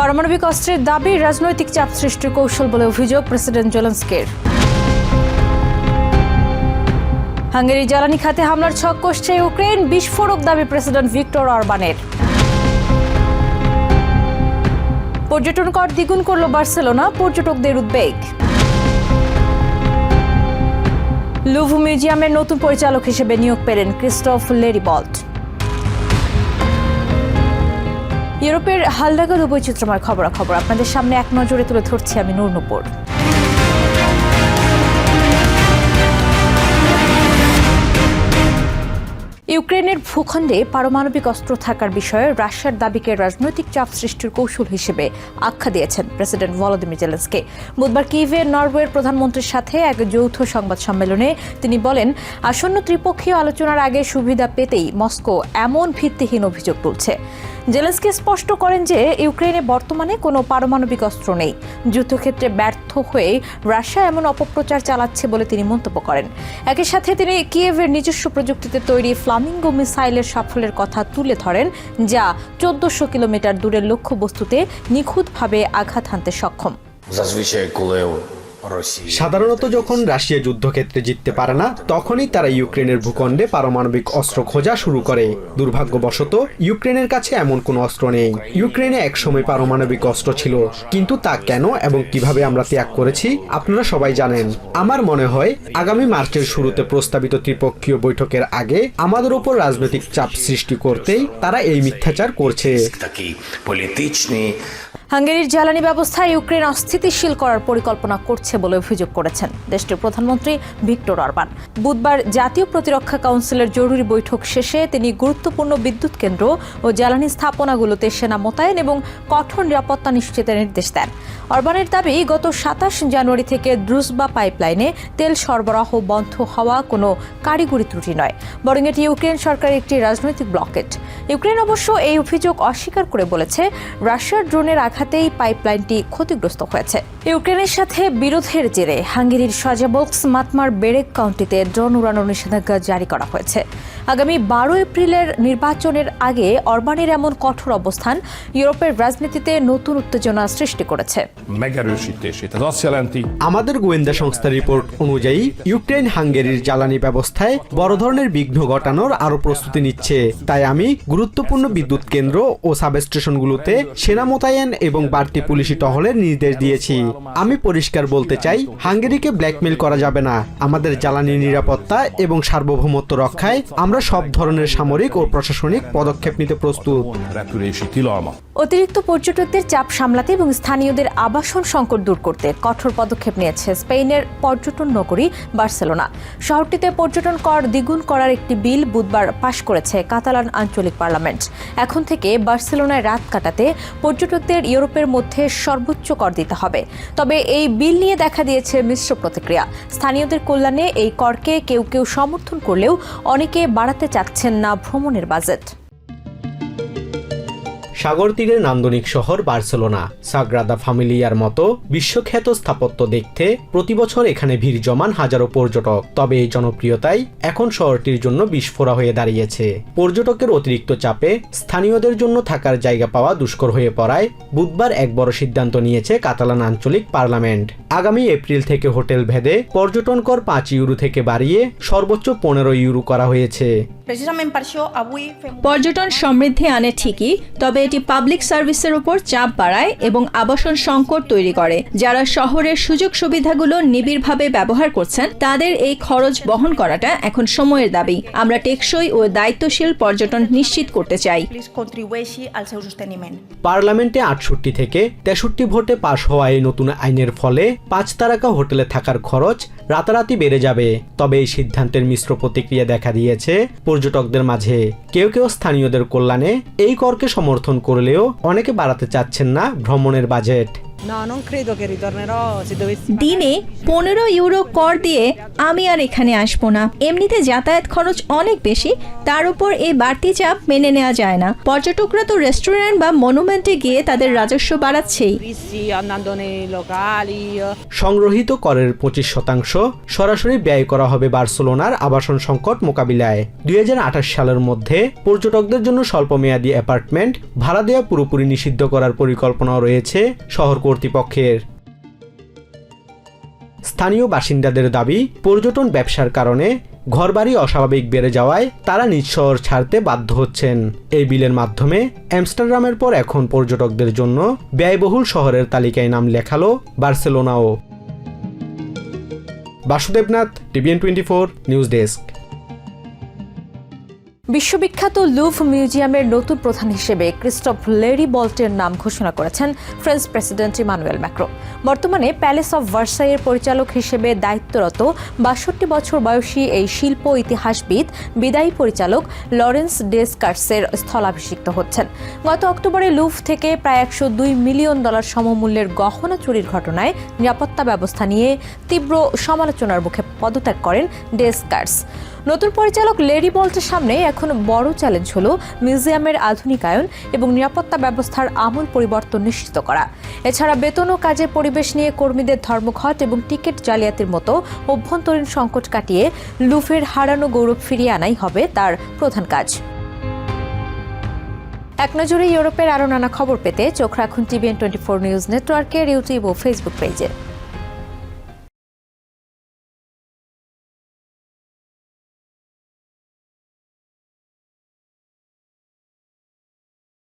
পারমাণবিক অস্ত্রের দাবি রাজনৈতিক চাপ সৃষ্টির কৌশল বলে অভিযোগ প্রেসিডেন্ট জেলেনস্কির। হাঙ্গেরি জ্বালানি খাতে হামলার ছক কষছে ইউক্রেন, বিস্ফোরক দাবি প্রেসিডেন্ট ভিক্টর অরবানের। পর্যটন কর দ্বিগুণ করল বার্সেলোনা, পর্যটকদের উদ্বেগ। লুভর মিউজিয়ামের নতুন পরিচালক হিসেবে নিয়োগ পেলেন ক্রিস্টোফ লেরিবল্ট। ইউরোপের হালনাগাদ বৈচিত্র্যময় খবরাখবর আপনাদের সামনে এক নজরে তুলে ধরছি আমি নূর। ইউক্রেনের ভূখণ্ডে পারমাণবিক অস্ত্র থাকার বিষয়ে রাশিয়ার দাবিকে রাজনৈতিক চাপ সৃষ্টির কৌশল হিসেবে আখ্যা দিয়েছেন প্রেসিডেন্ট ভলোদিমির জেলেনস্কি। বুধবার কিয়েভে নরওয়ের প্রধানমন্ত্রীর সাথে এক যৌথ সংবাদ সম্মেলনে তিনি বলেন, আসন্ন ত্রিপক্ষীয় আলোচনার আগে সুবিধা পেতেই মস্কো এমন ভিত্তিহীন অভিযোগ তুলছে। জেলেনস্কি স্পষ্ট করেন যে ইউক্রেনে বর্তমানে কোনো পারমাণবিক অস্ত্র নেই। যুদ্ধক্ষেত্রে ব্যর্থ হয়ে রাশিয়া এমন অপপ্রচার চালাচ্ছে বলে তিনি মন্তব্য করেন। একই সাথে তিনি কিয়েভের নিজস্ব প্রযুক্তিতে তৈরি ফ্লামিঙ্গো মিসাইলের সাফল্যের কথা তুলে ধরেন, যা 1400 কিলোমিটার দূরের লক্ষ্যবস্তুতে নিখুঁতভাবে আঘাত হানতে সক্ষম। সাধারণত যখন রাশিয়া যুদ্ধক্ষেত্রে জিততে পারে না, তখনই তারা ইউক্রেনের ভূখণ্ডে পারমাণবিক অস্ত্র খোঁজা শুরু করে। দুর্ভাগ্যবশত ইউক্রেনের কাছে এমন কোনো অস্ত্র নেই। ইউক্রেনে একসময় পারমাণবিক অস্ত্র ছিল, কিন্তু তা কেন এবং কিভাবে আমরা ত্যাগ করেছি আপনারা সবাই জানেন। আমার মনে হয় আগামী মার্চের শুরুতে প্রস্তাবিত ত্রিপক্ষীয় বৈঠকের আগে আমাদের উপর রাজনৈতিক চাপ সৃষ্টি করতেই তারা এই মিথ্যাচার করছে। হাঙ্গেরির জ্বালানি ব্যবস্থা ইউক্রেন অস্থিতিশীল করার পরিকল্পনা করছে বলে অভিযোগ করেছেন দেশটির প্রধানমন্ত্রী ভিক্টর অরবান। বুধবার জাতীয় প্রতিরক্ষা কাউন্সিলের জরুরি বৈঠক শেষে তিনি গুরুত্বপূর্ণ বিদ্যুৎ কেন্দ্র ও জ্বালানি স্থাপনাগুলোতে সেনা মোতায়েন এবং কঠোর নিরাপত্তা নিশ্চিতের নির্দেশ দেন। অরবানের দাবি, গত 27 জানুয়ারি থেকে দ্রুজবা পাইপলাইনে তেল সরবরাহ বন্ধ হওয়া কোনো কারিগরি ত্রুটি নয়, বরং এটি ইউক্রেন সরকারের একটি রাজনৈতিক ব্লকেট। ইউক্রেন অবশ্য এই অভিযোগ অস্বীকার করে বলেছে, রাশিয়ার ড্রোনের আঘাতেই পাইপলাইনটি ক্ষতিগ্রস্ত হয়েছে। ইউক্রেনের সাথে বিরোধের জেরে হাঙ্গেরির সাজাবোক্স মাতমার বেরেক কাউন্টিতে ড্রোন উড়ানোর নিষেধাজ্ঞা জারি করা হয়েছে। আগামী 12 এপ্রিলের নির্বাচনের আগে অরবানের এমন কঠোর অবস্থান ইউরোপের রাজনীতিতে নতুন উত্তেজনা সৃষ্টি করেছে। আমাদের গোয়েন্দা সংস্থার রিপোর্ট অনুযায়ী ইউক্রেন হাঙ্গেরির জ্বালানি ব্যবস্থায় বড় ধরনের বিঘ্ন ঘটানোর আরো প্রস্তুতি নিচ্ছে। তাই আমি গুরুত্বপূর্ণ বিদ্যুৎ কেন্দ্র ও সাবস্টেশনগুলোতে সেনা মোতায়েন এবং বাড়তি পুলিশি টহলের নির্দেশ দিয়েছি। আমি পরিষ্কার বলতে চাই, হাঙ্গেরিকে ব্ল্যাকমেইল করা যাবে না। আমাদের জ্বালানি নিরাপত্তা এবং সার্বভৌমত্ব রক্ষায় আমরা সব ধরনের সামরিক ও প্রশাসনিক পদক্ষেপ নিতে প্রস্তুত। অতিরিক্ত পর্যটকদের চাপ সামলাতে এবং স্থানীয়দের আবাসন সংকট দূর করতে কঠোর পদক্ষেপ নিয়েছে স্পেনের পর্যটন নগরী বার্সেলোনা। শহরটিতে পর্যটন কর দ্বিগুণ করার একটি বিল বুধবার পাশ করেছে কাতালান আঞ্চলিক পার্লামেন্ট। এখন থেকে বার্সেলোনায় রাত কাটাতে পর্যটকদের ইউরোপের মধ্যে সর্বোচ্চ কর দিতে হবে। তবে এই বিল নিয়ে দেখা দিয়েছে মিশ্র প্রতিক্রিয়া। স্থানীয়দের কল্যাণে এই করকে কেউ কেউ সমর্থন করলেও অনেকে বাড়াতে চাচ্ছেন না ভ্রমণের বাজেট। সাগর তীরের নান্দনিক শহর বার্সেলোনা, সাগ্রাদা ফ্যামিলিয়ার মতো বিশ্বখ্যাত স্থাপত্য দেখতে প্রতি বছর এখানে ভিড় জমান হাজারো পর্যটক। তবে এই জনপ্রিয়তাই এখন শহরটির জন্য বিস্ফোরা হয়ে দাঁড়িয়েছে। পর্যটকের অতিরিক্ত চাপে স্থানীয়দের জন্য থাকার জায়গা পাওয়া দুষ্কর হয়ে পড়ায় বুধবার এক বড় সিদ্ধান্ত নিয়েছে কাতালান আঞ্চলিক পার্লামেন্ট। আগামী এপ্রিল থেকে হোটেল ভেদে পর্যটন কর 5 ইউরো থেকে বাড়িয়ে সর্বোচ্চ 15 ইউরো করা হয়েছে। পর্যটন সমৃদ্ধি আনে ঠিকই, তবে এটি পাবলিক সার্ভিসের উপর চাপ বাড়ায় এবং আবাসন সংকট তৈরি করে। যারা শহরের সুযোগ সুবিধাগুলো নিবিড়ভাবে ব্যবহার করছেন, তাদের এই খরচ বহন করাটা এখন সময়ের দাবি। আমরা টেকসই ও দায়িত্বশীল পর্যটন নিশ্চিত করতে চাই। পার্লামেন্টে 68 থেকে 63 ভোটে পাশ হওয়া এই নতুন আইনের ফলে 5 তারকা হোটেলে থাকার খরচ রাতারাতি বেড়ে যাবে। তবে এই সিদ্ধান্তের মিশ্র প্রতিক্রিয়া দেখা দিয়েছে পর্যটকদের মাঝে। কেউ কেউ স্থানীয়দের কল্যাণে এই করকে সমর্থন করলেও অনেকে বাড়াতে চাচ্ছেন না ভ্রমণের budget. No, non credo che ritornerò se dovessi. দিনে 15 ইউরো কর দিয়ে আমি আর এখানে আসবো না। এমনিতে যাতায়াত খরচ অনেক বেশি, তার উপর এই বাড়তি চাপ মেনে নেওয়া যায় না। পর্যটকরা তো রেস্টুরেন্ট বা মনুমেন্টে গিয়ে তাদের রাজস্ব বাড়াচ্ছেই। Turisti andando nei locali. সংগ্রহীত করের 25% সরাসরি ব্যয় করা হবে বার্সেলোনার আবাসন সংকট মোকাবিলায়। 2028 সালের মধ্যে পর্যটকদের জন্য স্বল্পমেয়াদী অ্যাপার্টমেন্ট ভাড়া দেওয়া পুরোপুরি নিষিদ্ধ করার পরিকল্পনা রয়েছে শহর কর্তৃপক্ষের। স্থানীয় বাসিন্দাদের দাবি, পর্যটন ব্যবসার কারণে ঘরবাড়ি অস্বাভাবিক বেড়ে যাওয়ায় তারা নিজ শহর ছাড়তে বাধ্য হচ্ছেন। এই বিলের মাধ্যমে আমস্টারডামের পর এখন পর্যটকদের জন্য ব্যয়বহুল শহরের তালিকায় নাম লেখালো বার্সেলোনাও। Basudebnath, TVN 24 news desk. বিশ্ববিখ্যাত লুভ মিউজিয়ামের নতুন প্রধান হিসেবে ক্রিস্টোফ লেরি বল্টের নাম ঘোষণা করেছেন ফ্রেঞ্চ প্রেসিডেন্ট ইমানুয়েল ম্যাক্রো। বর্তমানে প্যালেস অব ভার্সাইয়ের পরিচালক হিসেবে দায়িত্বরত 62 বছর বয়সী এই শিল্প ইতিহাসবিদ বিদায়ী পরিচালক লরেন্স ডেসকার্টসের স্থলাভিষিক্ত হচ্ছেন। গত অক্টোবরে লুভ থেকে প্রায় $102 মিলিয়ন সমমূল্যের গহনা চুরির ঘটনায় নিরাপত্তা ব্যবস্থা নিয়ে তীব্র সমালোচনার মুখে পদত্যাগ করেন ডেসকার্টস। নতুন পরিচালক লেরি বল্টের সামনে এখন বড় চ্যালেঞ্জ হলো মিউজিয়ামের আধুনিকায়ন এবং নিরাপত্তা ব্যবস্থার আমূল পরিবর্তন নিশ্চিত করা। এছাড়া বেতন ও কাজের পরিবেশ নিয়ে কর্মীদের ধর্মঘট এবং টিকিট জালিয়াতির মতো অভ্যন্তরীণ সংকট কাটিয়ে লুভের হারানো গৌরব ফিরিয়ে আনাই হবে তার প্রধান কাজ। এক নজরে ইউরোপের আরও নানা খবর পেতে চোখ রাখুন TVN 24 নিউজ নেটওয়ার্কের ইউটিউব ও ফেসবুক পেজে।